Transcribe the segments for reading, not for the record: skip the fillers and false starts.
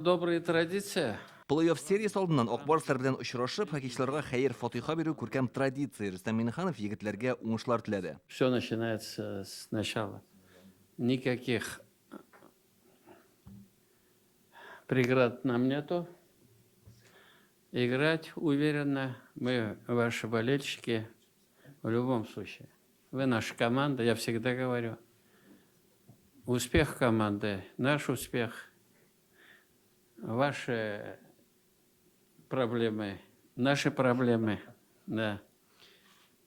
Добрые традиции. Плей-офф сериясы алдынан Акбарслар белән очрашып, хоккейчыларга хәер фатиха бирү күркәм традиция. Рөстәм Миңнеханов егетләргә уңышлар теләде. Все начинается с начала. Никаких преград нам нету. Играть уверенно. Мы ваши болельщики в любом случае. Вы наша команда, я всегда говорю. Успех команды, наш успех. Ваши проблемы, наши проблемы. Да.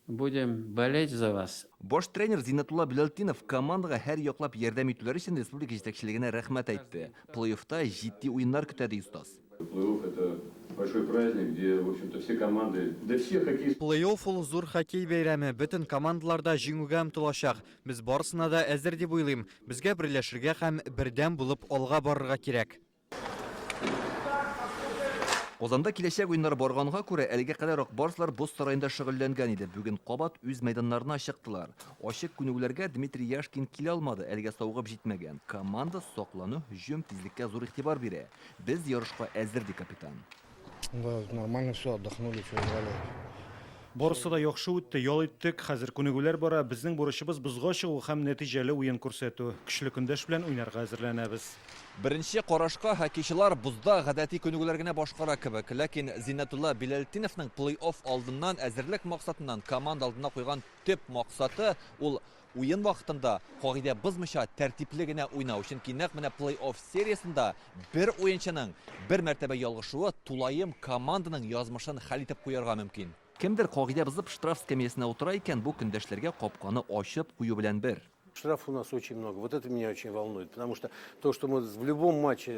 Будем болеть за вас. Бош тренер Зиннатулла Билалтинов командага һәр яклап ярдәм итүләре өчен республика җитәкчелегенә рәхмәт әйтте. Плей-оффта җитди уеннар көтә ди устаз. Плей-офф – это большой праздник, где, в общем-то, все команды, да все хоккеисты. Плей-офф ул зур хоккей бәйрәме. Бөтен командаларда җиңүгә омтылачак. Без барысына да әзер дип уйлыйм. Безгә берләшергә һәм бердәм булып алга барырга кирәк. Казанда киләчәк уеннар барганга күрә, әлегә кадәр Акбарслар боз сараенда шөгыльләнгән иде. Бүген кабат үз мәйданнарына чыктылар. Ачык күнегүләргә Дмитрий Яшкин килә алмады, әлегә саугып җитмәгән. Команда саклану, һөҗүм тизлеккә зур игътибар бирә. Без ярышка әзер ди капитан. Да, нормально все, отдохнули, что играли. Барысы да яхшы үтте, ял иттек. Хәзер күнегүләр бара. Безнең бурычыбыз бозга чыгу һәм нәтиҗәле уен күрсәтү. Көчле көндәш белән уйнарга әзерләнәбез. Беренче карашка хоккейчылар бузда гадәти күнегүләр генә башкара кебек, ләкин Зиннатулла Билалтиновның плей-офф алдыннан әзерлек максатыннан команда алдына куйган төп максаты ул уен вакытында кагыйдә бозмыйча тәртипле генә уйнау. Чөнки нәкъ менә плей-офф сериясендә бер уенчының бер мәртәбә ялгышуы тулаем команданың язмышын хәл итеп куярга мөмкин. Кемдер кагыйдә бозып штраф скамьясына утыра икән, бу көндәшләргә капканы ачып кую белән бер. Штрафов у нас очень много. Вот это меня очень волнует. Потому что то, что мы в любом матче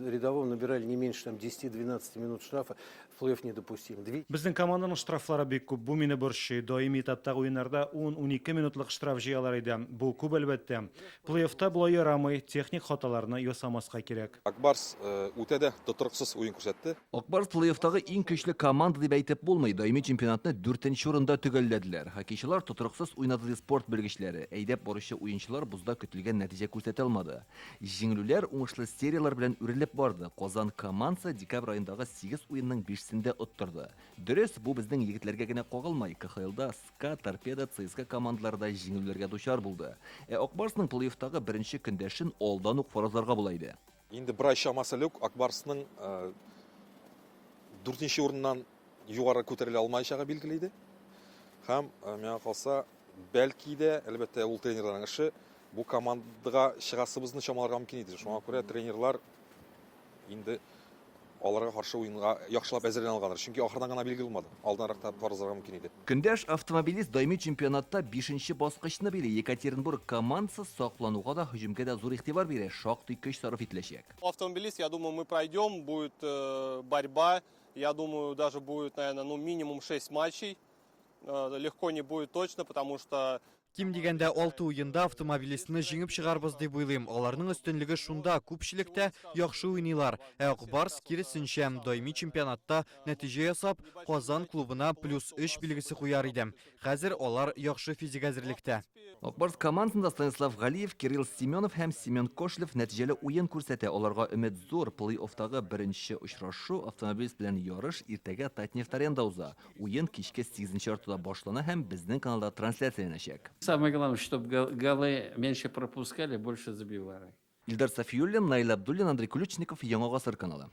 рядовом набирали не меньше 10-12 минут штрафа, в плей-офф недопустим. Безнең команданың штрафлары бик күп. Бу мине борчый. Даими этаптагы уеннарда 10-12 минутлык штраф җыялар иде. Бу күп әлбәттә. Плей-оффта булай ярамый. Техник хаталарны ясамаска кирәк. Акбарс үтә дә тотрыксыз уен күрсәтте. Акбарс плей-оффтагы иң көчле команда дип әйтеп булмый. Даими чемпионатны 4нче урында төгәлләделәр. Хоккейчылар тотрыксыз уйнады ди спорт белгечләре. Әйдәп баручы уенчылар бузда көтелгән нәтиҗә күрсәтә алмады. Җиңелүләр уңышлы сериялар белән үрелеп барды. Казан командасы декабрь аендагы 8 уенның 5сендә оттырды. Дөрес, бу безнең егетләргә генә кагылмай. КХЛда СКА, Торпедо, ЦСКА командаларда җиңелүләргә дучар булды. Акбарсның плей-оффтагы беренче көндәшен алдан ук фаразларга була иде. Инде бер ай чамасы юк Акбарсның 4нче урыннан югары күтәрелә алмаячагы билгеле иде. Һәм миңа калса, бәлки дә, әлбәттә, ул тренерларның эше бу командага чыгасыбызны чамаларга мөмкин иде. Шуңа күрә тренерлар инде аларга каршы уенга яхшылап әзерләнә алганнар. Чөнки ахырдан гына билгеле булмады. Алданрак та фаразларга мөмкин иде. Көндәш автомобилист даими чемпионатта 5нче баскычны били. Екатеринбург командасы саклануга да, һөҗүмгә дә зур игътибар бирә. Шактый көч сарыф ителәчәк. Автомобилист, я думаю, мы пройдем, будет борьба. Я думаю, даже будет, наверное, минимум 6 матчей. Легко не будет точно, потому что Ким дигәндә 6 уенда автомобилистны җиңеп чыгарбыз дип уйлыйм. Аларның өстенлеге шунда, күпчелектә яхшы уйныйлар. Акбарс киресенчә даими чемпионатта нәтиҗә ясап, Казан клубына +3 билгесе куяр идем. Хәзер алар яхшы физик әзерлектә. Акбарс командасында Станислав Галиев, Кирилл Семенов һәм Семен Кошлев нәтиҗәле уен күрсәтә. Аларга өмет зур. Плей-оффтагы беренче очрашу автомобилист белән ярыш иртәгә Татнефть-аренада уза. Уен кичке 8нче артада башлана һәм безнең каналда трансляцияләнәчәк. Самое главное, чтобы голы меньше пропускали, больше забивали. Илдар Сафиуллин, Наил Абдуллин, Андрей Ключников, Яңа Гасыр каналы.